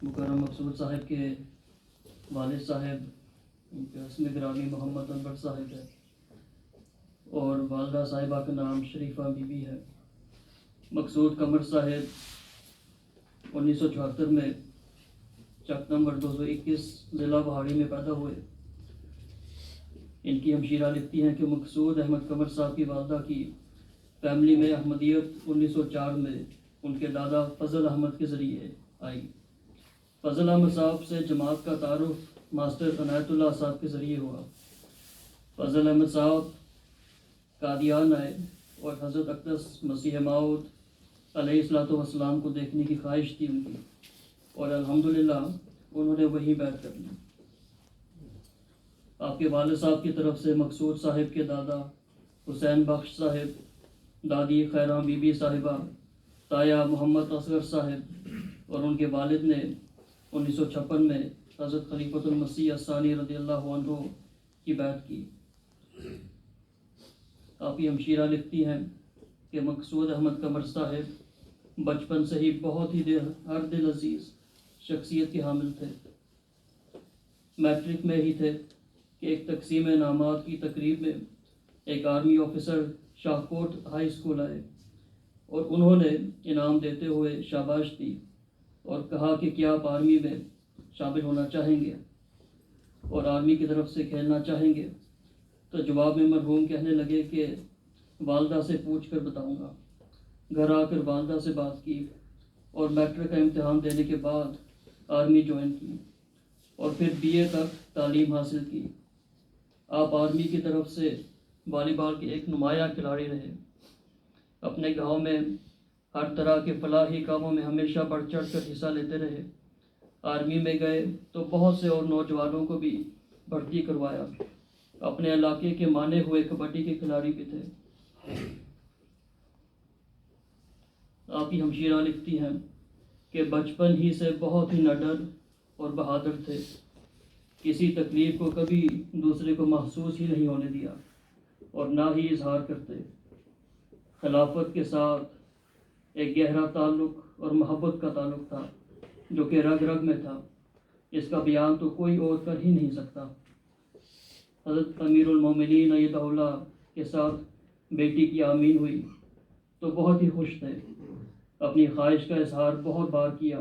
مکرم مقصود صاحب کے والد صاحب ان کے اسم گرامی محمد انور صاحب ہے اور والدہ صاحبہ کا نام شریفہ بی بی ہے۔ مقصود قمر صاحب 1974 میں چک نمبر 221 ضلع بہاڑی میں پیدا ہوئے۔ ان کی ہمشیرہ لکھتی ہیں کہ مقصود احمد قمر صاحب کی والدہ کی فیملی میں احمدیت 1904 میں ان کے دادا فضل احمد کے ذریعے آئی۔ فضل احمد صاحب سے جماعت کا تعارف ماسٹر عنایت اللہ صاحب کے ذریعے ہوا۔ فضل احمد صاحب قادیان آئے اور حضرت اقدس مسیح موعود علیہ الصلوۃ والسلام کو دیکھنے کی خواہش تھی ان کی، اور الحمدللہ انہوں نے وہی بیعت کر لی۔ آپ کے والد صاحب کی طرف سے مقصود صاحب کے دادا حسین بخش صاحب، دادی خیراں بی بی صاحبہ، تایا محمد اصغر صاحب اور ان کے والد نے 1956 میں حضرت خلیفۃ المسیح الثانی رضی اللہ عنہ کی بیعت کی۔ آپ کی ہمشیرہ لکھتی ہیں کہ مقصود احمد قمر صاحب بچپن سے ہی بہت ہی ہر دل عزیز شخصیت کے حامل تھے۔ میٹرک میں ہی تھے کہ ایک تقسیم انعامات کی تقریب میں ایک آرمی آفیسر شاہکوٹ ہائی اسکول آئے اور انہوں نے انعام دیتے ہوئے شاباش دی اور کہا کہ کیا آپ آرمی میں شامل ہونا چاہیں گے اور آرمی کی طرف سے کھیلنا چاہیں گے؟ تو جواب میں مرحوم کہنے لگے کہ والدہ سے پوچھ کر بتاؤں گا۔ گھر آ کر والدہ سے بات کی اور میٹرک کا امتحان دینے کے بعد آرمی جوائن کی اور پھر بی اے تک تعلیم حاصل کی۔ آپ آرمی کی طرف سے والی بال کے ایک نمایاں کھلاڑی رہے۔ اپنے گاؤں میں ہر طرح کے فلاحی کاموں میں ہمیشہ بڑھ چڑھ کر حصہ لیتے رہے۔ آرمی میں گئے تو بہت سے اور نوجوانوں کو بھی بھرتی کروایا۔ اپنے علاقے کے مانے ہوئے کبڈی کے کھلاڑی بھی تھے۔ آپ کی ہمشیرہ لکھتی ہیں کہ بچپن ہی سے بہت ہی نڈر اور بہادر تھے، کسی تکلیف کو کبھی دوسرے کو محسوس ہی نہیں ہونے دیا اور نہ ہی اظہار کرتے۔ خلافت کے ساتھ ایک گہرا تعلق اور محبت کا تعلق تھا جو کہ رگ رگ میں تھا، اس کا بیان تو کوئی اور کر ہی نہیں سکتا۔ حضرت امیر المومنین ایدہ اللہ کے ساتھ بیٹی کی آمین ہوئی تو بہت ہی خوش تھے۔ اپنی خواہش کا اظہار بہت بار کیا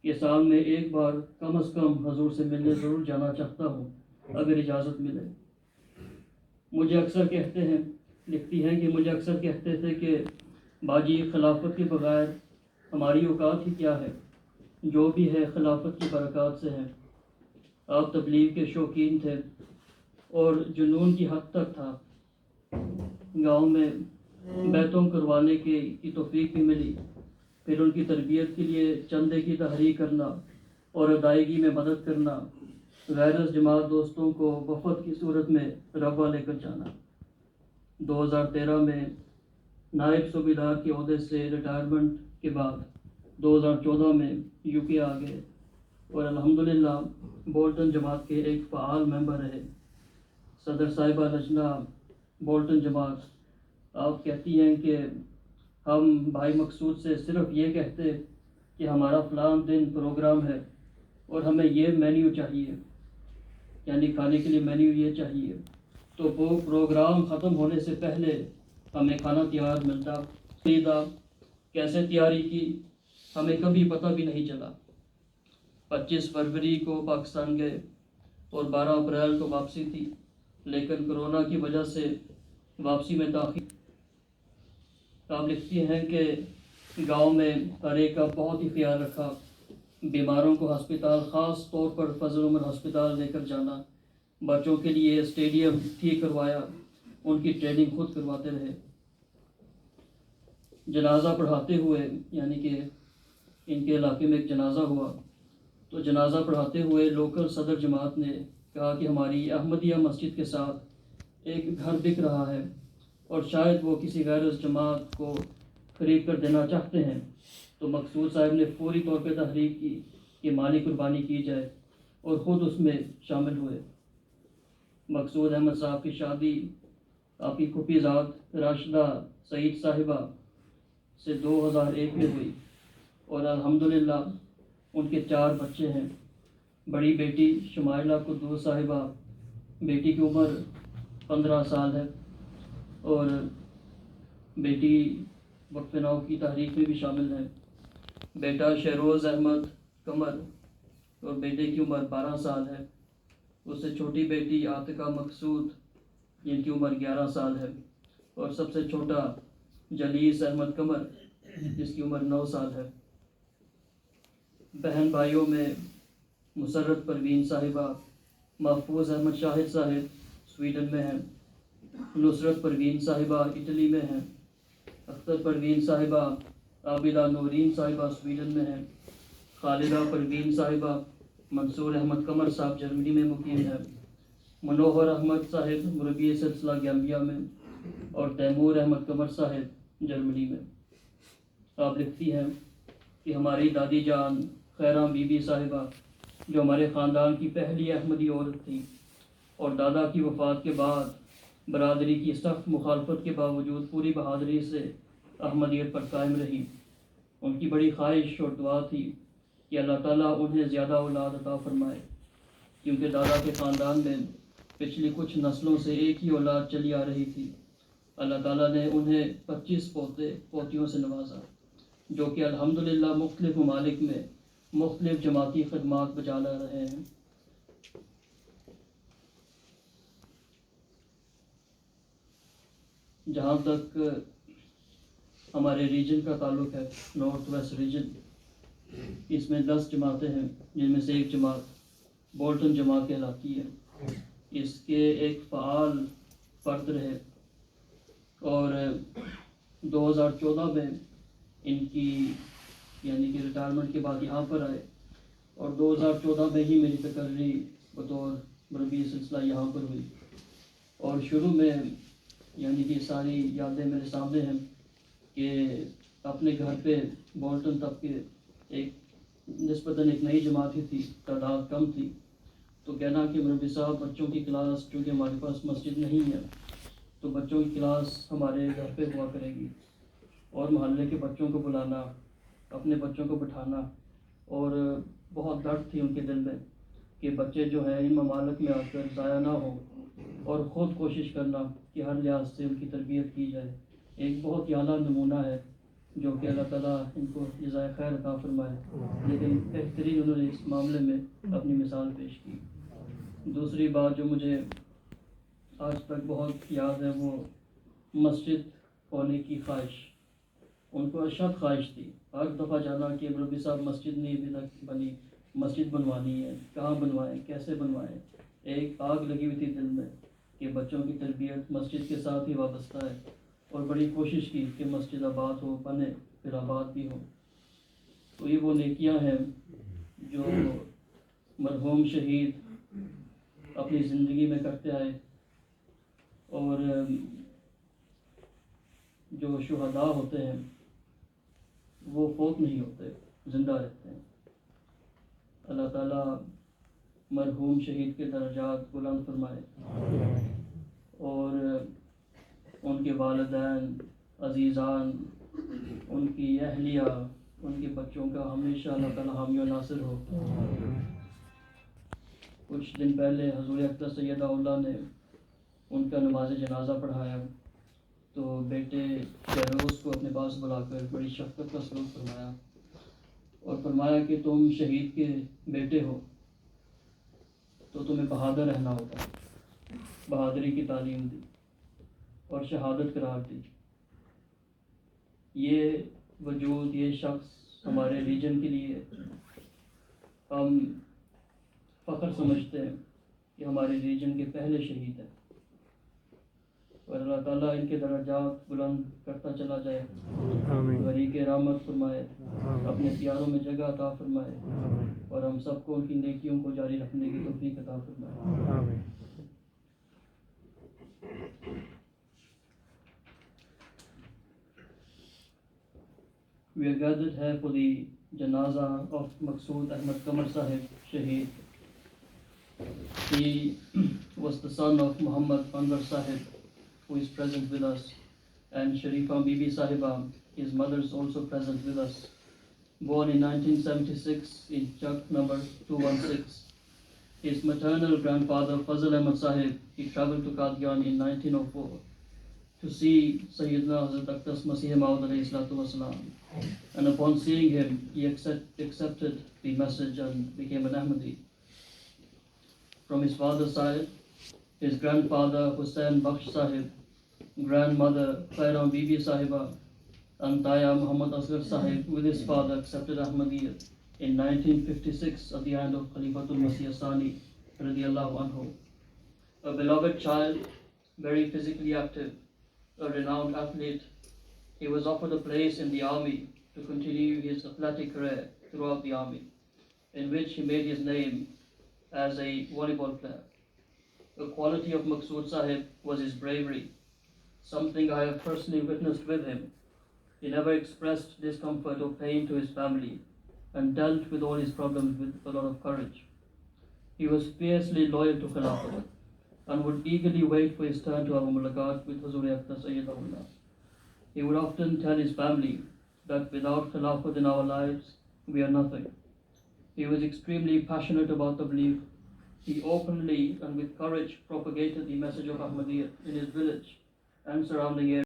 کہ سال میں ایک بار کم از کم حضور سے ملنے ضرور جانا چاہتا ہوں اگر اجازت ملے۔ مجھے اکثر کہتے ہیں، لکھتی ہیں کہ مجھے اکثر کہتے تھے کہ باجی خلافت کے بغیر ہماری اوقات ہی کیا ہے، جو بھی ہے خلافت کی برکات سے ہے۔ آپ تبلیغ کے شوقین تھے اور جنون کی حد تک تھا۔ گاؤں میں بیتوں کروانے کی توفیق بھی ملی، پھر ان کی تربیت کے لیے چندے کی تحریک کرنا اور ادائیگی میں مدد کرنا، غیر جماعت دوستوں کو وفد کی صورت میں ربوہ لے کر جانا۔ 2013 میں نائب صوبیدار کے عہدے سے ریٹائرمنٹ کے بعد 2014 میں یو کے آ گئے اور الحمدللہ بولٹن جماعت کے ایک فعال ممبر رہے۔ صدر صاحبہ لجنہ بولٹن جماعت آپ کہتی ہیں کہ ہم بھائی مقصود سے صرف یہ کہتے کہ ہمارا فلاں دن پروگرام ہے اور ہمیں یہ مینیو چاہیے، یعنی کھانے کے لیے مینیو یہ چاہیے، تو وہ پروگرام ختم ہونے سے پہلے ہمیں کھانا تیار ملتا۔ سیدھا کیسے تیاری کی ہمیں کبھی پتہ بھی نہیں چلا۔ 25 فروری کو پاکستان گئے اور 12 اپریل کو واپسی تھی، لیکن کرونا کی وجہ سے واپسی میں تاخیر۔ آپ لکھتی ہیں کہ گاؤں میں ہر ایک کا بہت ہی خیال رکھا، بیماروں کو ہسپتال، خاص طور پر فضل عمر ہسپتال لے کر جانا، بچوں کے لیے اسٹیڈیم ٹھیک کروایا، ان کی ٹریننگ خود کرواتے رہے۔ جنازہ پڑھاتے ہوئے، یعنی کہ ان کے علاقے میں ایک جنازہ ہوا تو جنازہ پڑھاتے ہوئے لوکل صدر جماعت نے کہا کہ ہماری احمدیہ مسجد کے ساتھ ایک گھر بک رہا ہے اور شاید وہ کسی غیر جماعت کو خرید کر دینا چاہتے ہیں، تو مقصود صاحب نے فوری طور پہ تحریک کی کہ مالی قربانی کی جائے اور خود اس میں شامل ہوئے۔ مقصود احمد صاحب کی شادی آپ کی پھوپھی ذات راشدہ سعید صاحبہ سے 2001 میں ہوئی اور الحمدللہ ان کے 4 بچے ہیں. بڑی بیٹی شمائلہ قدوس صاحبہ، بیٹی کی عمر 15 سال ہے اور بیٹی وقف نو کی تحریک میں بھی شامل ہے. بیٹا شہروز احمد قمر اور بیٹے کی عمر 12 سال ہے. اس سے چھوٹی بیٹی عاتقہ مقصود جن کی عمر 11 سال ہے اور سب سے چھوٹا جلیس احمد قمر جس کی عمر 9 سال ہے. بہن بھائیوں میں مسرت پروین صاحبہ، محفوظ احمد شاہد صاحب سویڈن میں ہیں، نصرت پروین صاحبہ اٹلی میں ہیں، اختر پروین صاحبہ، عابدہ نورین صاحبہ سویڈن میں ہیں، خالدہ پروین صاحبہ، منصور احمد قمر صاحب جرمنی میں مقیم ہے، منوہر احمد صاحب مربی سلسلہ گیمبیا میں اور تیمور احمد قمر صاحب جرمنی میں. آپ لکھتی ہیں کہ ہماری دادی جان خیرام بی بی صاحبہ جو ہمارے خاندان کی پہلی احمدی عورت تھی اور دادا کی وفات کے بعد برادری کی سخت مخالفت کے باوجود پوری بہادری سے احمدیت پر قائم رہی. ان کی بڑی خواہش اور دعا تھی کہ اللہ تعالیٰ انہیں زیادہ اولاد عطا فرمائے، کیونکہ دادا کے خاندان میں پچھلی کچھ نسلوں سے ایک ہی اولاد چلی آ رہی تھی. اللہ تعالیٰ نے انہیں 25 پوتے پوتیوں سے نوازا جو کہ الحمدللہ مختلف ممالک میں مختلف جماعتی خدمات بجا لا رہے ہیں. جہاں تک ہمارے ریجن کا تعلق ہے، نارتھ ویسٹ ریجن، اس میں 10 جماعتیں ہیں جن میں سے ایک جماعت بولٹن جماعت کہلاتی ہے. اس کے ایک فعال فرد رہے اور 2014 میں ان کی یعنی کہ ریٹائرمنٹ کے بعد یہاں پر آئے اور 2014 میں ہی میری تقرری بطور مربی سلسلہ یہاں پر ہوئی. اور شروع میں یعنی کہ ساری یادیں میرے سامنے ہیں کہ اپنے گھر پہ بولٹن تب کے ایک نسبتاً ایک نئی جماعت ہی تھی، تعداد کم تھی، تو کہنا کہ مربی صاحب بچوں کی کلاس چونکہ ہمارے پاس مسجد نہیں ہے تو بچوں کی کلاس ہمارے گھر پہ ہوا کرے گی، اور محلے کے بچوں کو بلانا، اپنے بچوں کو بٹھانا، اور بہت درد تھی ان کے دل میں کہ بچے جو ہیں ان ممالک میں آ کر ضائع نہ ہوں، اور خود کوشش کرنا کہ ہر لحاظ سے ان کی تربیت کی جائے. ایک بہت ہی اعلیٰ نمونہ ہے جو کہ اللہ تعالیٰ ان کو جزائے خیر عطا فرمائے، لیکن بہترین انہوں نے اس معاملے میں اپنی مثال پیش کی. دوسری بات جو مجھے آج تک بہت یاد ہے وہ مسجد ہونے کی خواہش. ان کو اشد خواہش تھی ہر دفعہ جانا کہ مربی صاحب مسجد نہیں ابھی تک بنی، مسجد بنوانی ہے، کہاں بنوائیں، کیسے بنوائیں. ایک آگ لگی ہوئی تھی دل میں کہ بچوں کی تربیت مسجد کے ساتھ ہی وابستہ ہے، اور بڑی کوشش کی کہ مسجد آباد ہو، بنے، پھر آباد بھی ہو. تو یہ وہ نیکیاں ہیں جو مرحوم شہید اپنی زندگی میں کرتے آئے، اور جو شہداء ہوتے ہیں وہ فوت نہیں ہوتے، زندہ رہتے ہیں. اللہ تعالیٰ مرحوم شہید کے درجات بلند فرمائے اور ان کے والدین، عزیزان، ان کی اہلیہ، ان کے بچوں کا ہمیشہ اللہ تعالیٰ حامی و ناصر ہو. کچھ دن پہلے حضور اقدس سیدہ اللہ نے ان کا نماز جنازہ پڑھایا تو بیٹے شہروز کو اپنے پاس بلا کر بڑی شفقت کا سلوک فرمایا اور فرمایا کہ تم شہید کے بیٹے ہو تو تمہیں بہادر رہنا ہوگا. بہادری کی تعلیم دی اور شہادت قرار دی. یہ وجود، یہ شخص ہمارے ریجن کے لیے ہم فخر سمجھتے ہیں کہ ہمارے ریجن کے پہلے شہید ہیں، اور اللہ تعالیٰ ان کے درجات بلند کرتا چلا جائے، غریق رحمت فرمائے، اپنے پیاروں میں جگہ عطا فرمائے، اور ہم سب کو ان کی نیکیوں کو جاری رکھنے کی توفیق عطا فرمائے. We are gathered here for the janazah of Maqsood Ahmad Qamar Sahib, Shaheed. He was the son of Muhammad Anwar Sahib, who is present with us, and Sharifa Bibi Sahiba, his mother, is also present with us. born in 1976 in Chak number 216. His maternal grandfather, Fazl Ahmad Sahib, he travelled to Qadian in 1904 to see Sayyidina Hazrat Aqdas Masih Maud alayhi salatu wasalam. And upon seeing him, he accepted the message and became an Ahmadi. From his father's side, his grandfather Hussain Bakhsh Sahib, grandmother Khairam Bibi Sahiba, and Taya Muhammad Asghar Sahib with his father accepted Ahmadiyyat in 1956 at the hand of Khalifatul Masih Sani radiyallahu anhu. A beloved child, very physically active, a renowned athlete, he was offered a place in the army to continue his athletic career throughout the army, in which he made his name as a volleyball player. A quality of Maqsood Sahib was his bravery, something I have personally witnessed with him. He never expressed discomfort or pain to his family and dealt with all his problems with a lot of courage. He was fiercely loyal to Khilafat and would eagerly wait for his turn to have a mulaqat with Huzur Aqdas Sayyidahullah. He would often tell his family that without Khilafat in our lives, we are nothing. He was extremely passionate about the belief. He openly and with courage propagated the message of Ahmadiyyat in his village and surrounding areas.